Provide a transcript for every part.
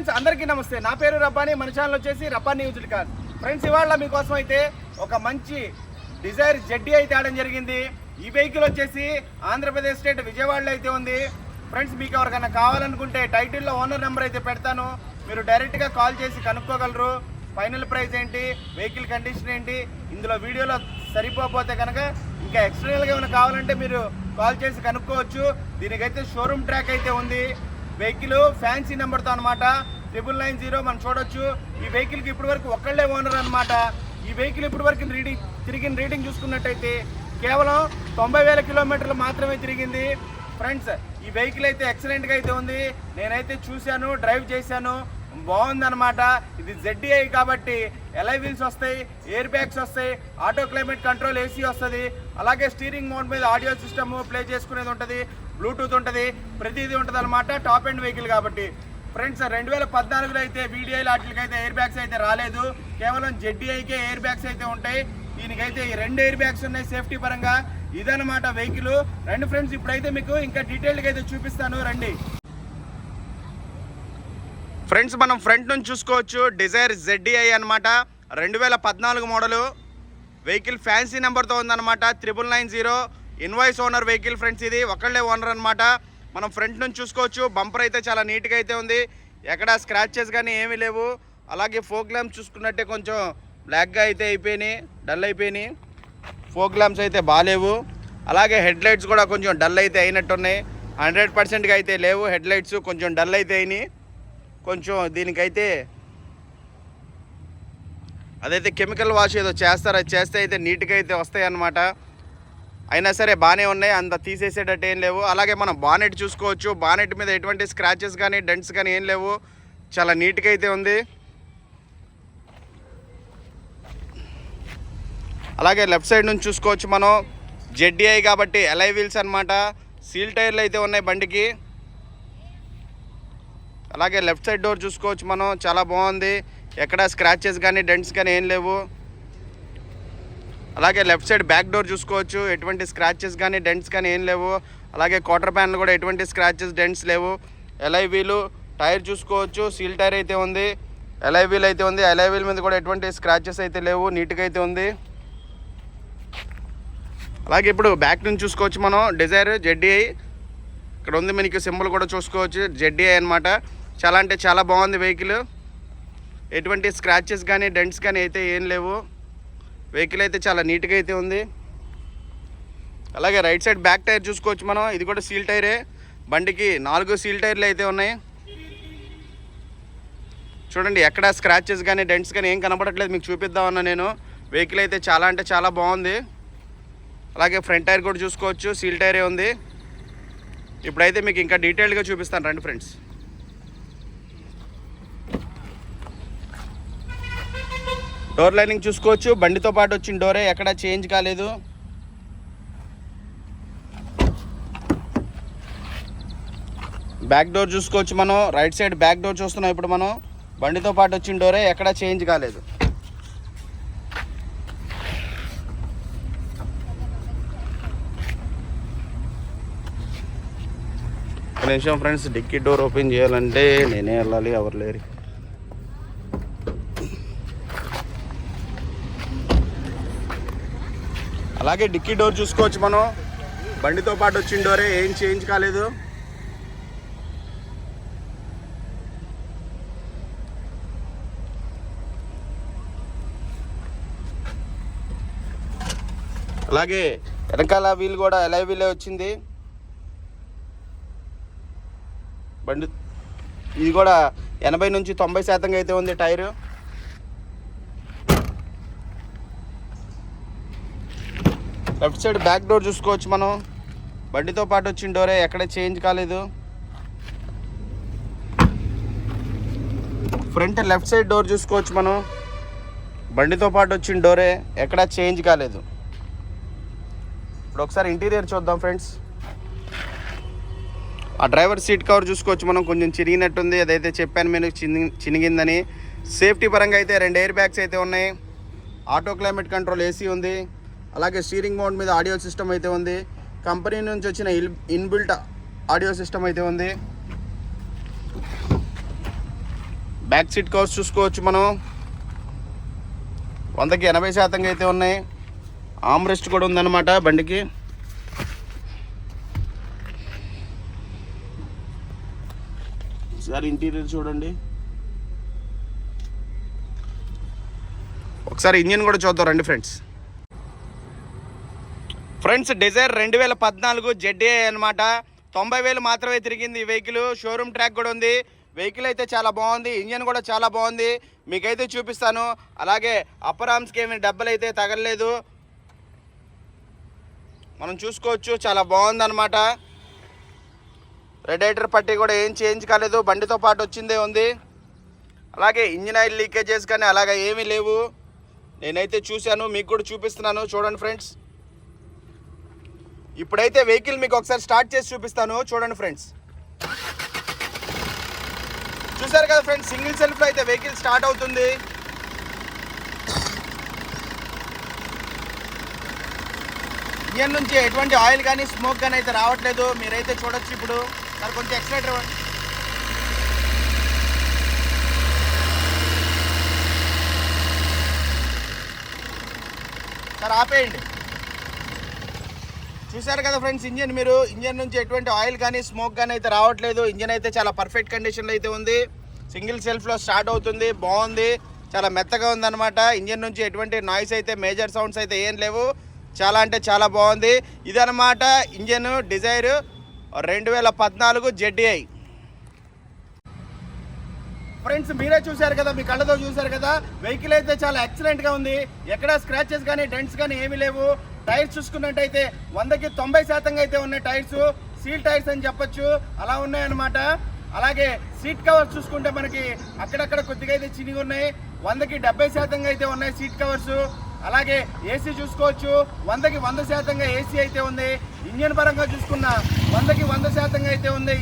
Friends అందరికీ నమస్తే. నా పేరు రబ్బాని. మన ఛానల్ వచ్చేసి రబ్బాని యూజ్డ్ కార్. ఫ్రెండ్స్ ఇవాళ మీకోసం అయితే ఒక మంచి డిజైర్ జెడ్డీ అయితే ఆడడం జరిగింది. ఈ వెహికల్ వచ్చేసి ఆంధ్రప్రదేశ్ స్టేట్ విజయవాడలో అయితే ఉంది. ఫ్రెండ్స్ మీకు ఎవరికైనా కావాలనుకుంటే టైటిల్లో ఓనర్ నెంబర్ అయితే పెడతాను, మీరు డైరెక్ట్గా కాల్ చేసి కనుక్కోగలరు. ఫైనల్ ప్రైస్ ఏంటి, వెహికల్ కండిషన్ ఏంటి, ఇందులో వీడియోలో సరిపోతే కనుక ఇంకా ఎక్స్టర్నల్గా ఏమైనా కావాలంటే మీరు కాల్ చేసి కనుక్కోవచ్చు. దీనికైతే షోరూమ్ ట్రాక్ అయితే ఉంది. వెహికల్ ఫ్యాన్సీ నెంబర్తో అనమాట 9990 మనం చూడొచ్చు. ఈ వెహికల్కి ఇప్పటి వరకు ఒక్కళ్ళే ఓనర్ అనమాట. ఈ వెహికల్ ఇప్పటి వరకు తిరిగిన రీడింగ్ చూసుకున్నట్టయితే కేవలం 90,000 కిలోమీటర్లు మాత్రమే తిరిగింది. ఫ్రెండ్స్ ఈ వెహికల్ అయితే ఎక్సలెంట్గా అయితే ఉంది. నేనైతే చూశాను, డ్రైవ్ చేశాను, బాగుందన్నమాట. ఇది ZDI కాబట్టి ఎలై వీల్స్ వస్తాయి, ఎయిర్ బ్యాగ్స్ వస్తాయి, ఆటో క్లైమేట్ కంట్రోల్ AC వస్తుంది. అలాగే స్టీరింగ్ మోడ్ మీద ఆడియో సిస్టమ్ ప్లే చేసుకునేది ఉంటుంది, బ్లూటూత్ ఉంటుంది, ప్రతిదీ ఉంటుంది అనమాట. టాప్ ఎండ్ వెహికల్ కాబట్టి. ఫ్రెండ్స్ 2014లో అయితే VDI వాటికి అయితే ఎయిర్ బ్యాగ్స్ అయితే రాలేదు, కేవలం ZDIకే ఎయిర్ బ్యాగ్స్ అయితే ఉంటాయి. దీనికైతే ఈ 2 ఎయిర్ బ్యాగ్స్ ఉన్నాయి సేఫ్టీ పరంగా. ఇదన్నమాట వెహికల్. రండి ఫ్రెండ్స్ ఇప్పుడైతే మీకు ఇంకా డీటెయిల్గా అయితే చూపిస్తాను, రండి. ఫ్రెండ్స్ మనం ఫ్రంట్ నుంచి చూసుకోవచ్చు, డిజైర్ ZDI అనమాట. 2014 మోడలు వెహికల్ ఫ్యాన్సీ నెంబర్తో ఉందన్నమాట. 9990 ఇన్వాయిస్ ఓనర్ వెహికల్ ఫ్రెండ్స్. ఇది ఒకళ్ళే ఓనర్ అనమాట. మనం ఫ్రంట్ నుంచి చూసుకోవచ్చు. బంపర్ అయితే చాలా నీట్గా అయితే ఉంది, ఎక్కడ స్క్రాచెస్ కానీ ఏమీ లేవు. అలాగే ఫోక్ ల్యాంప్స్ చూసుకున్నట్టే కొంచెం బ్లాక్గా అయితే అయిపోయినాయి, డల్ అయిపోయినాయి. ఫోక్ ల్యాంప్స్ అయితే బాగాలేవు. అలాగే హెడ్ లైట్స్ కూడా కొంచెం డల్ అయితే అయినట్టున్నాయి, 100%గా అయితే లేవు. హెడ్ లైట్స్ కొంచెం డల్ అయితే అయినాయి. కొంచెం దీనికైతే అదైతే కెమికల్ వాష్ ఏదో చేస్తారు, అది చేస్తే అయితే నీట్గా అయితే వస్తాయి అన్నమాట. అయినా సరే బాగానే ఉన్నాయి, అంత తీసేసేటట్టు ఏం లేవు. అలాగే మనం బానెట్ చూసుకోవచ్చు. బానెట్ మీద ఎటువంటి స్క్రాచెస్ కానీ డెంట్స్ కానీ ఏం లేవు, చాలా నీట్గా అయితే ఉంది. అలాగే లెఫ్ట్ సైడ్ నుంచి చూసుకోవచ్చు మనం, ZDI కాబట్టి ఎలై వీల్స్ అనమాట. సీల్ టైర్లు అయితే ఉన్నాయి బండికి. అలాగే లెఫ్ట్ సైడ్ డోర్ చూసుకోవచ్చు మనం, చాలా బాగుంది, ఎక్కడ స్క్రాచెస్ కానీ డెంట్స్ కానీ ఏం లేవు. అలాగే లెఫ్ట్ సైడ్ బ్యాక్ డోర్ చూసుకోవచ్చు, ఎటువంటి స్క్రాచెస్ కానీ డెంట్స్ కానీ ఏం లేవు. అలాగే క్వార్టర్ ప్యానల్ కూడా ఎటువంటి స్క్రాచెస్ డెంట్స్ లేవు. ఎలై వీలు టైర్ చూసుకోవచ్చు, సీల్ టైర్ అయితే ఉంది, ఎలై వీల్ అయితే ఉంది. ఎలై వీల్ మీద కూడా ఎటువంటి స్క్రాచెస్ అయితే లేవు, నీట్గా అయితే ఉంది. అలాగే ఇప్పుడు బ్యాక్ నుంచి చూసుకోవచ్చు మనం, డిజైర్ ZDI ఇక్కడ ఉంది, మనకి సింబల్ కూడా చూసుకోవచ్చు, ZDI అనమాట. చాలా అంటే చాలా బాగుంది వెహికల్, ఎటువంటి స్క్రాచెస్ కానీ డెంట్స్ కానీ అయితే ఏం లేవు. వెహికల్ అయితే చాలా నీట్గా అయితే ఉంది. అలాగే రైట్ సైడ్ బ్యాక్ టైర్ చూసుకోవచ్చు మనం, ఇది కూడా సీల్ టైరే. బండికి 4 సీల్ టైర్లు అయితే ఉన్నాయి. చూడండి ఎక్కడ స్క్రాచెస్ కానీ డెంట్స్ కానీ ఏం కనపడట్లేదు, మీకు చూపిద్దామన్నా నేను. వెహికల్ అయితే చాలా అంటే చాలా బాగుంది. అలాగే ఫ్రంట్ టైర్ కూడా చూసుకోవచ్చు, సీల్ టైరే ఉంది. ఇప్పుడైతే మీకు ఇంకా డీటెయిల్గా చూపిస్తాను, రండి ఫ్రెండ్స్. డోర్ లైనింగ్ చూసుకోవచ్చు, బండితో పాటు వచ్చిన డోరే, ఎక్కడ చేంజ్ కాలేదు. బ్యాక్ డోర్ చూసుకోవచ్చు మనం, రైట్ సైడ్ బ్యాక్ డోర్ చూస్తున్నాం ఇప్పుడు మనం. బండితో పాటు వచ్చిన డోరే, ఎక్కడ చేంజ్ కాలేదు. ఒక నిమిషం ఫ్రెండ్స్, డిక్కీ డోర్ ఓపెన్ చేయాలంటే నేనే వెళ్ళాలి, ఎవరు లేరు. అలాగే డిక్కీ డోర్ చూసుకోవచ్చు మనం, బండితో పాటు వచ్చిన డోరే, ఏం చేంజ్ కాలేదు. అలాగే వెనకాల వీల్ కూడా ఎలై వీలే వచ్చింది. బండి ఇది కూడా 80 నుంచి 90% అయితే ఉంది tyre. Left side back door చూసుకోవచ్చు మనం, బండితో పాటు వచ్చిన డోరే, ఎక్కడ చేంజ్ కాలేదు. ఫ్రంట్ లెఫ్ట్ సైడ్ డోర్ చూసుకోవచ్చు మనం, బండితో పాటు వచ్చిన డోరే, ఎక్కడ చేంజ్ కాలేదు. ఇప్పుడు ఒకసారి ఇంటీరియర్ చూద్దాం ఫ్రెండ్స్. ఆ డ్రైవర్ సీట్ కవర్ చూసుకోవచ్చు మనం, కొంచెం చిరిగినట్టుంది, అదైతే చెప్పాను నేను చినిగిందని. సేఫ్టీ పరంగా అయితే 2 ఎయిర్ బ్యాగ్స్ అయితే ఉన్నాయి, ఆటో క్లైమేట్ కంట్రోల్ AC ఉంది. అలాగే స్టీరింగ్ మౌంట్ మీద ఆడియో సిస్టమ్ అయితే ఉంది, కంపెనీ నుంచి వచ్చిన ఇన్బిల్ట్ ఆడియో సిస్టమ్ అయితే ఉంది. బ్యాక్ సీట్ కవర్స్ చూసుకోవచ్చు మనం 100కి 80% అయితే ఉన్నాయి. ఆమ్రెస్ట్ కూడా ఉందన్నమాట బండికి. ఒకసారి ఇంటీరియర్ చూడండి, ఒకసారి ఇంజిన్ కూడా చూద్దాం రండి ఫ్రెండ్స్. డిజైర్ 2014 ZDI అనమాట. 90,000 మాత్రమే తిరిగింది ఈ వెహికల్. షోరూమ్ ట్రాక్ కూడా ఉంది. వెహికల్ అయితే చాలా బాగుంది, ఇంజన్ కూడా చాలా బాగుంది, మీకైతే చూపిస్తాను. అలాగే అప్పర్ ఆర్మ్స్కి ఏమి డబ్బలు అయితే తగలలేదు, మనం చూసుకోవచ్చు. చాలా బాగుందన్నమాట. రేడియేటర్ పట్టీ కూడా ఏం చేంజ్ కాలేదు, బండితో పాటు వచ్చిందే ఉంది. అలాగే ఇంజిన్ ఆయిల్ లీకేజెస్ కానీ అలాగే ఏమీ లేవు. నేనైతే చూశాను, మీకు కూడా చూపిస్తున్నాను. చూడండి ఫ్రెండ్స్, ఇప్పుడైతే వెహికల్ మీకు ఒకసారి స్టార్ట్ చేసి చూపిస్తాను. చూడండి ఫ్రెండ్స్, చూసారు కదా ఫ్రెండ్స్, సింగిల్ సెల్ఫ్లో అయితే వెహికల్ స్టార్ట్ అవుతుంది. ఇంజన్ నుంచి ఎటువంటి ఆయిల్ కానీ స్మోక్ కానీ అయితే రావట్లేదు, మీరైతే చూడొచ్చు. ఇప్పుడు సార్ కొంచెం ఎక్సలరేటర్ ఇవ్వండి. సార్ ఆపేయండి. చూసారు కదా ఫ్రెండ్స్, ఇంజన్ నుంచి ఎటువంటి ఆయిల్ కానీ స్మోక్ కానీ అయితే రావట్లేదు. ఇంజన్ అయితే చాలా పర్ఫెక్ట్ కండిషన్లో అయితే ఉంది. సింగిల్ సెల్ఫ్లో స్టార్ట్ అవుతుంది, బాగుంది, చాలా మెత్తగా ఉందన్నమాట. ఇంజన్ నుంచి ఎటువంటి నాయిస్ అయితే, మేజర్ సౌండ్స్ అయితే ఏం లేవు. చాలా అంటే చాలా బాగుంది. ఇదన్నమాట ఇంజన్ డిజైర్ 2014 ZDI. ఫ్రెండ్స్, మీరే చూశారు కదా, మీ కళ్ళతో చూశారు కదా, వెహికల్ అయితే చాలా ఎక్సలెంట్గా ఉంది. ఎక్కడ స్క్రాచెస్ కానీ డెంట్స్ కానీ ఏమీ లేవు. టైర్స్ చూసుకున్నట్టయితే 100కి 90% అయితే ఉన్నాయి టైర్స్. సీల్ టైర్స్ అని చెప్పొచ్చు, అలా ఉన్నాయన్నమాట. అలాగే సీట్ కవర్స్ చూసుకుంటే మనకి అక్కడక్కడ కొద్దిగా అయితే చినిగి ఉన్నాయి. 100కి 70% అయితే ఉన్నాయి సీట్ కవర్స్. అలాగే ఏసీ చూసుకోవచ్చు, 100కి 100% ఏసీ అయితే ఉంది. ఇంజన్ పరంగా చూసుకున్న 100కి 100% అయితే ఉంది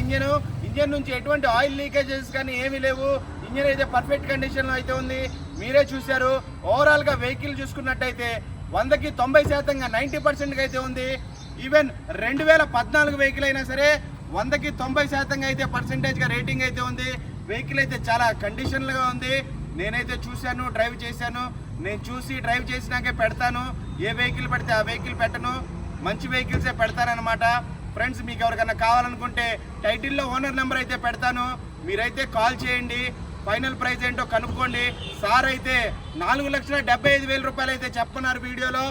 ఇంజన్ నుంచి ఎటువంటి ఆయిల్ లీకేజెస్ కానీ ఏమీ లేవు. ఇంజన్ అయితే పర్ఫెక్ట్ కండిషన్లో అయితే ఉంది, మీరే చూశారు. ఓవరాల్గా వెహికల్ చూసుకున్నట్టయితే 100కి 90% 90% అయితే ఉంది. ఈవెన్ 2014 వెహికల్ అయినా సరే 100కి 90% అయితే పర్సెంటేజ్గా రేటింగ్ అయితే ఉంది. వెహికల్ అయితే చాలా కండిషన్లుగా ఉంది. నేనైతే చూశాను, డ్రైవ్ చేశాను. నేను చూసి డ్రైవ్ చేసినాకే పెడతాను. ఏ వెహికల్ పెడితే ఆ వెహికల్ పెట్టను, మంచి వెహికల్సే పెడతానన్నమాట. ఫ్రెండ్స్, మీకు ఎవరికైనా కావాలనుకుంటే టైటిల్లో ఓనర్ నెంబర్ అయితే పెడతాను, మీరైతే కాల్ చేయండి. ఫైనల్ ప్రైస్ ఏంటో కనుక్కోండి. సార్ అయితే 4,75,000 రూపాయలు అయితే చెప్తున్నారు వీడియోలో.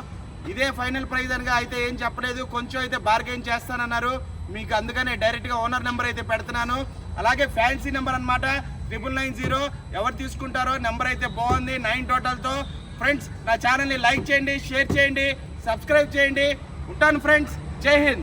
ఇదే ఫైనల్ ప్రైస్ అనగా అయితే ఏం చెప్పలేదు, కొంచెం అయితే బార్గెన్ చేస్తానన్నారు. మీకు అందుకనే డైరెక్ట్గా ఓనర్ నెంబర్ అయితే పెడుతున్నాను. అలాగే ఫ్యాన్సీ నెంబర్ అనమాట 990. ఎవరు తీసుకుంటారో నెంబర్ అయితే బాగుంది, 9 టోటల్తో. ఫ్రెండ్స్, నా ఛానల్ని లైక్ చేయండి, షేర్ చేయండి, సబ్స్క్రైబ్ చేయండి. ఉంటాను ఫ్రెండ్స్, జై హింద్.